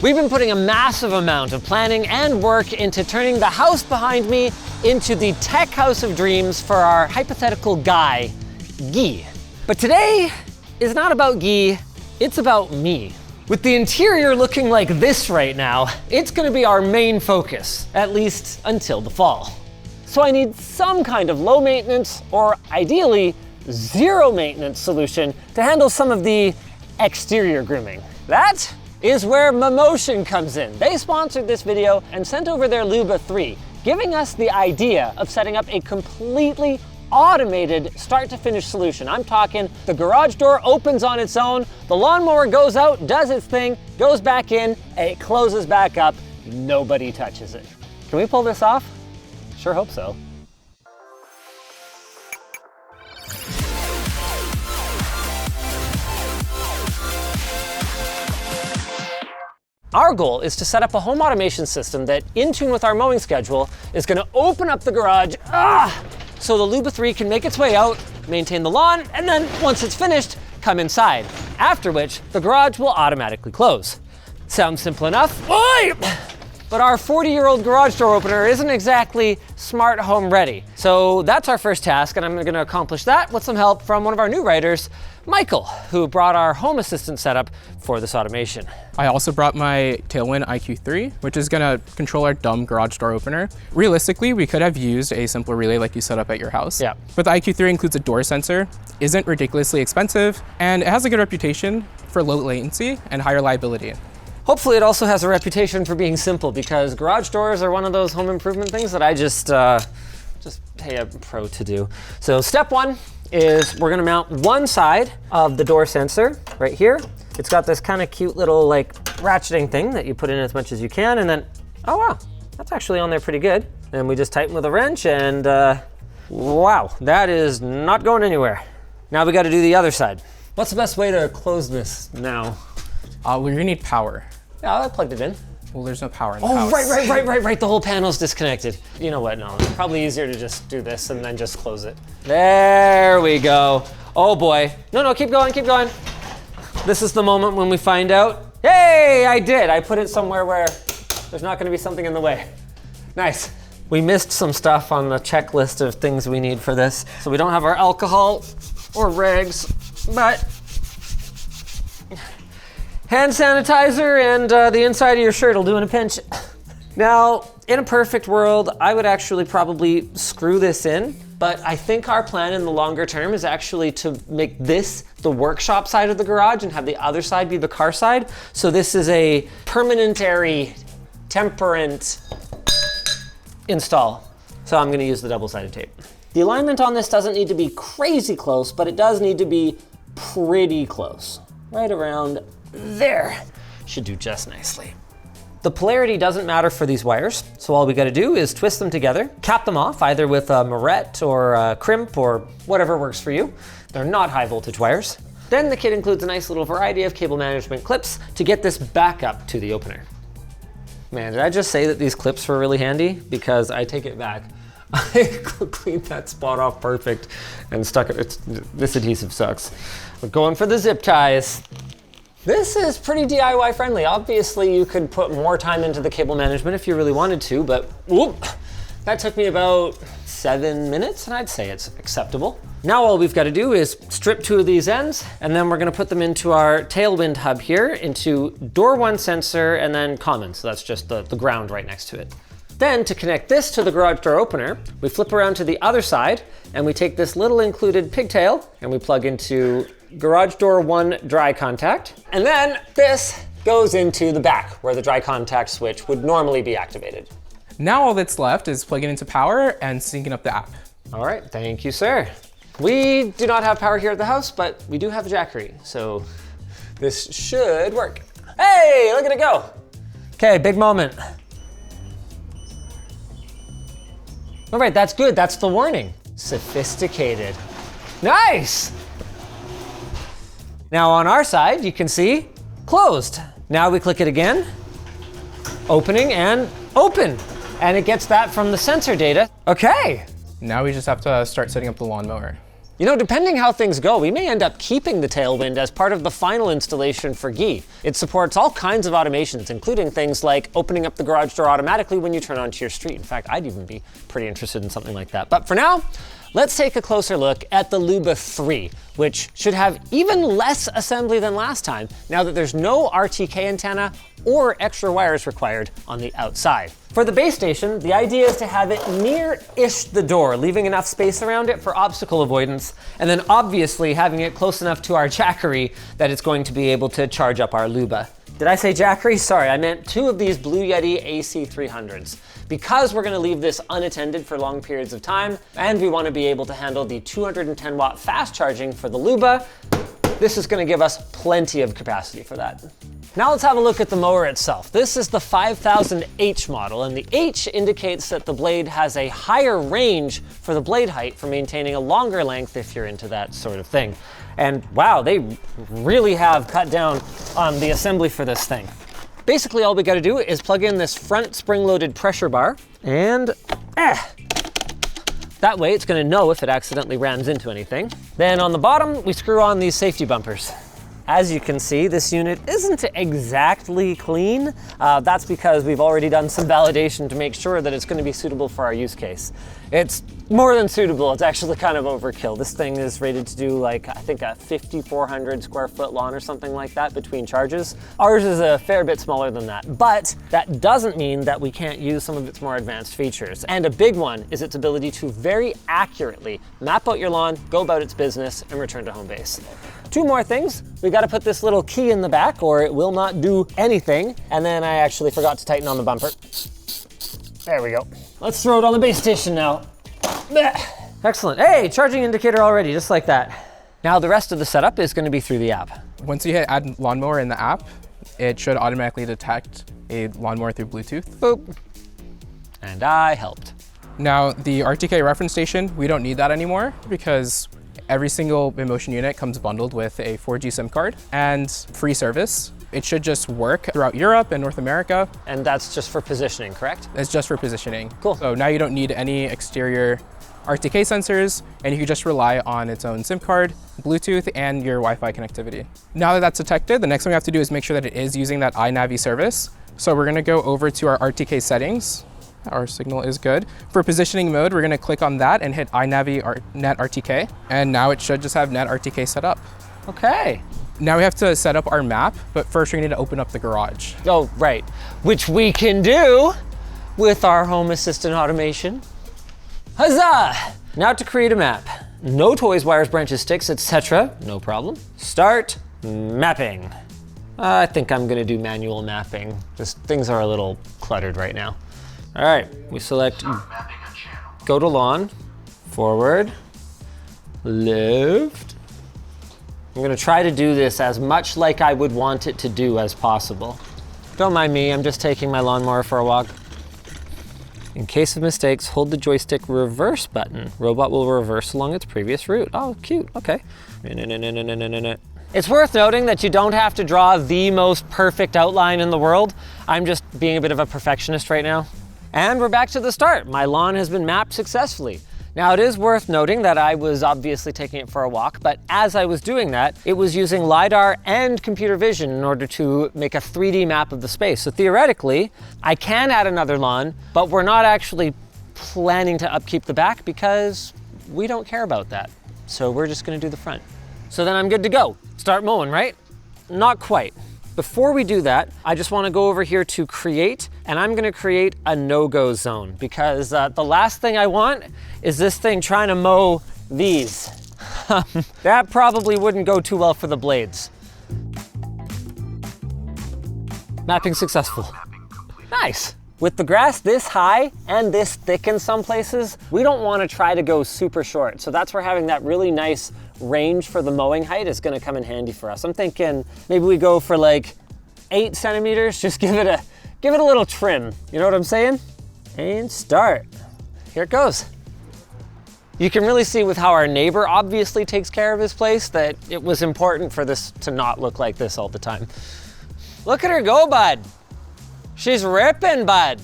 We've been putting a massive amount of planning and work into turning the house behind me into the tech house of dreams for our hypothetical guy, Guy. But today is not about Guy, it's about me. With the interior looking like this right now, it's gonna be our main focus, at least until the fall. So I need some kind of low maintenance, or ideally, zero maintenance solution to handle some of the exterior grooming. That is where Mammotion comes in. They sponsored this video and sent over their Luba 3, giving us the idea of setting up a completely automated start to finish solution. I'm talking the garage door opens on its own, the lawnmower goes out, does its thing, goes back in, and it closes back up. Nobody touches it. Can we pull this off? Sure hope so. Our goal is to set up a home automation system that, in tune with our mowing schedule, is gonna open up the garage so the Luba 3 can make its way out, maintain the lawn, and then once it's finished, come inside. After which, the garage will automatically close. Sounds simple enough. Oi! But our 40-year-old garage door opener isn't exactly smart home ready. So that's our first task, and I'm gonna accomplish that with some help from one of our new writers, Michael, who brought our home assistant setup for this automation. I also brought my Tailwind IQ3, which is gonna control our dumb garage door opener. Realistically, we could have used a simple relay like you set up at your house. Yeah. But the IQ3 includes a door sensor, isn't ridiculously expensive, and it has a good reputation for low latency and high reliability. Hopefully it also has a reputation for being simple, because garage doors are one of those home improvement things that I just pay a pro to do. So step one is we're gonna mount one side of the door sensor right here. It's got this kind of cute little like ratcheting thing that you put in as much as you can, and then, oh wow, that's actually on there pretty good. And we just tighten with a wrench, and wow, that is not going anywhere. Now we gotta do the other side. What's the best way to close this now? We're gonna need power. Yeah, I plugged it in. Well, there's no power in the house. Right, the whole panel's disconnected. You know what, no, it's probably easier to just do this and then just close it. There we go. Oh boy. No, keep going. This is the moment when we find out, hey, I did. I put it somewhere where there's not gonna be something in the way. Nice. We missed some stuff on the checklist of things we need for this. So we don't have our alcohol or rags, but hand sanitizer and the inside of your shirt will do in a pinch. Now, in a perfect world, I would actually probably screw this in, but I think our plan in the longer term is actually to make this the workshop side of the garage and have the other side be the car side. So this is a permanentary, temperant install. So I'm gonna use the double-sided tape. The alignment on this doesn't need to be crazy close, but it does need to be pretty close. Right around there. Should do just nicely. The polarity doesn't matter for these wires, so all we gotta do is twist them together, cap them off either with a moret or a crimp or whatever works for you. They're not high voltage wires. Then the kit includes a nice little variety of cable management clips to get this back up to the opener. Man, did I just say that these clips were really handy? Because I take it back. I cleaned that spot off perfect and stuck it. This adhesive sucks. We're going for the zip ties. This is pretty DIY friendly. Obviously, you could put more time into the cable management if you really wanted to, but whoop, that took me about 7 minutes, and I'd say it's acceptable. Now all we've got to do is strip 2 of these ends, and then we're going to put them into our Tailwind hub here, into door 1 sensor, and then common, so that's just the ground right next to it. Then to connect this to the garage door opener, we flip around to the other side, and we take this little included pigtail, and we plug into garage door 1 dry contact. And then this goes into the back where the dry contact switch would normally be activated. Now all that's left is plugging into power and syncing up the app. All right, thank you, sir. We do not have power here at the house, but we do have a Jackery, so this should work. Hey, look at it go. Okay, big moment. All right, that's good, that's the warning. Sophisticated. Nice! Now on our side, you can see, closed. Now we click it again, opening and open. And it gets that from the sensor data. Okay. Now we just have to start setting up the lawnmower. You know, depending how things go, we may end up keeping the Tailwind as part of the final installation for Guy. It supports all kinds of automations, including things like opening up the garage door automatically when you turn onto your street. In fact, I'd even be pretty interested in something like that. But for now, let's take a closer look at the Luba 3, which should have even less assembly than last time, now that there's no RTK antenna or extra wires required on the outside. For the base station, the idea is to have it near-ish the door, leaving enough space around it for obstacle avoidance, and then obviously having it close enough to our Jackery that it's going to be able to charge up our Luba. Did I say Jackery? Sorry, I meant 2 of these Blue Yeti AC300s. Because we're gonna leave this unattended for long periods of time, and we wanna be able to handle the 210 watt fast charging for the Luba, this is gonna give us plenty of capacity for that. Now let's have a look at the mower itself. This is the 5000H model, and the H indicates that the blade has a higher range for the blade height for maintaining a longer length if you're into that sort of thing. And wow, they really have cut down on the assembly for this thing. Basically, all we gotta do is plug in this front spring-loaded pressure bar, and that way it's gonna know if it accidentally rams into anything. Then on the bottom, we screw on these safety bumpers. As you can see, this unit isn't exactly clean. That's because we've already done some validation to make sure that it's gonna be suitable for our use case. It's more than suitable, it's actually kind of overkill. This thing is rated to do like, I think a 5,400 square foot lawn or something like that between charges. Ours is a fair bit smaller than that, but that doesn't mean that we can't use some of its more advanced features. And a big one is its ability to very accurately map out your lawn, go about its business, and return to home base. 2 more things. We gotta put this little key in the back or it will not do anything. And then I actually forgot to tighten on the bumper. There we go. Let's throw it on the base station now. Excellent. Hey, charging indicator already, just like that. Now the rest of the setup is gonna be through the app. Once you hit add lawnmower in the app, it should automatically detect a lawnmower through Bluetooth. Boop. And I helped. Now the RTK reference station, we don't need that anymore because every single Mammotion unit comes bundled with a 4G SIM card and free service. It should just work throughout Europe and North America. And that's just for positioning, correct? It's just for positioning. Cool. So now you don't need any exterior RTK sensors, and you can just rely on its own SIM card, Bluetooth, and your Wi-Fi connectivity. Now that that's detected, the next thing we have to do is make sure that it is using that iNavi service. So we're gonna go over to our RTK settings. Our signal is good. For positioning mode, we're gonna click on that and hit iNavi Net RTK, and now it should just have Net RTK set up. Okay. Now we have to set up our map, but first we need to open up the garage. Oh, right. Which we can do with our home assistant automation. Huzzah! Now to create a map. No toys, wires, branches, sticks, etc. No problem. Start mapping. I think I'm gonna do manual mapping. Just things are a little cluttered right now. All right, we select go to lawn, forward, left. I'm gonna try to do this as much like I would want it to do as possible. Don't mind me, I'm just taking my lawnmower for a walk. In case of mistakes, hold the joystick reverse button. Robot will reverse along its previous route. Oh, cute, okay. It's worth noting that you don't have to draw the most perfect outline in the world. I'm just being a bit of a perfectionist right now. And we're back to the start. My lawn has been mapped successfully. Now it is worth noting that I was obviously taking it for a walk, but as I was doing that, it was using LiDAR and computer vision in order to make a 3D map of the space. So theoretically, I can add another lawn, but we're not actually planning to upkeep the back because we don't care about that. So we're just gonna do the front. So then I'm good to go. Start mowing, right? Not quite. Before we do that, I just wanna go over here to create, and I'm gonna create a no-go zone because the last thing I want is this thing trying to mow these. That probably wouldn't go too well for the blades. Mapping successful. Nice. With the grass this high and this thick in some places, we don't wanna try to go super short. So that's where having that really nice range for the mowing height is gonna come in handy for us. I'm thinking maybe we go for like 8 centimeters, just give it a little trim. You know what I'm saying? And start. Here it goes. You can really see with how our neighbor obviously takes care of his place that it was important for this to not look like this all the time. Look at her go, bud. She's ripping, bud.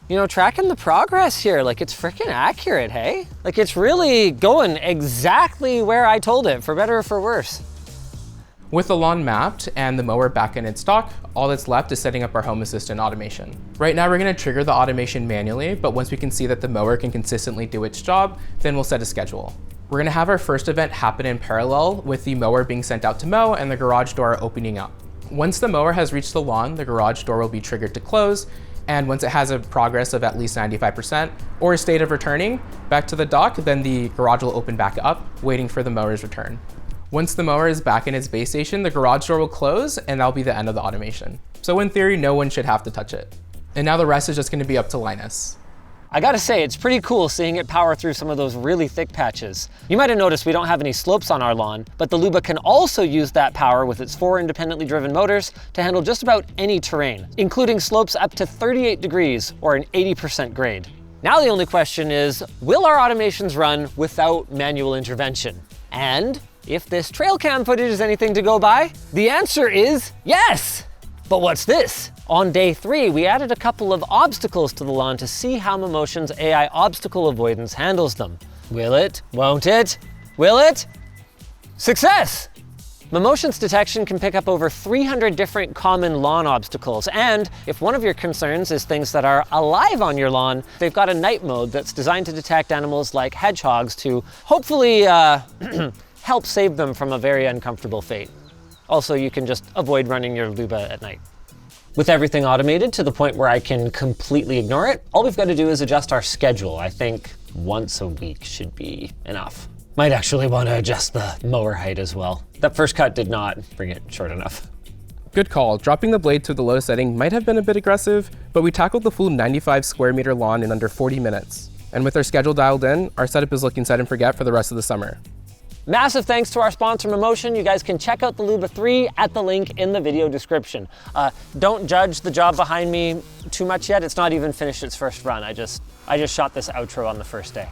You know, tracking the progress here, like it's freaking accurate, hey? Like it's really going exactly where I told it, for better or for worse. With the lawn mapped and the mower back in its stock, all that's left is setting up our Home Assistant automation. Right now we're gonna trigger the automation manually, but once we can see that the mower can consistently do its job, then we'll set a schedule. We're gonna have our first event happen in parallel with the mower being sent out to mow and the garage door opening up. Once the mower has reached the lawn, the garage door will be triggered to close, and once it has a progress of at least 95% or a state of returning back to the dock, then the garage will open back up, waiting for the mower's return. Once the mower is back in its base station, the garage door will close and that'll be the end of the automation. So in theory, no one should have to touch it. And now the rest is just gonna be up to Linus. I gotta say, it's pretty cool seeing it power through some of those really thick patches. You might have noticed we don't have any slopes on our lawn, but the Luba can also use that power with its 4 independently driven motors to handle just about any terrain, including slopes up to 38 degrees or an 80% grade. Now the only question is, will our automations run without manual intervention? And if this trail cam footage is anything to go by, the answer is yes! But what's this? On day 3, we added a couple of obstacles to the lawn to see how Mammotion's AI obstacle avoidance handles them. Will it? Won't it? Will it? Success! Mammotion's detection can pick up over 300 different common lawn obstacles, and if one of your concerns is things that are alive on your lawn, they've got a night mode that's designed to detect animals like hedgehogs to hopefully help save them from a very uncomfortable fate. Also, you can just avoid running your Luba at night. With everything automated to the point where I can completely ignore it, all we've got to do is adjust our schedule. I think once a week should be enough. Might actually want to adjust the mower height as well. That first cut did not bring it short enough. Good call. Dropping the blade to the low setting might have been a bit aggressive, but we tackled the full 95 square meter lawn in under 40 minutes. And with our schedule dialed in, our setup is looking set and forget for the rest of the summer. Massive thanks to our sponsor, Mammotion. You guys can check out the Luba 3 at the link in the video description. Don't judge the job behind me too much yet. It's not even finished its first run. I just shot this outro on the first day.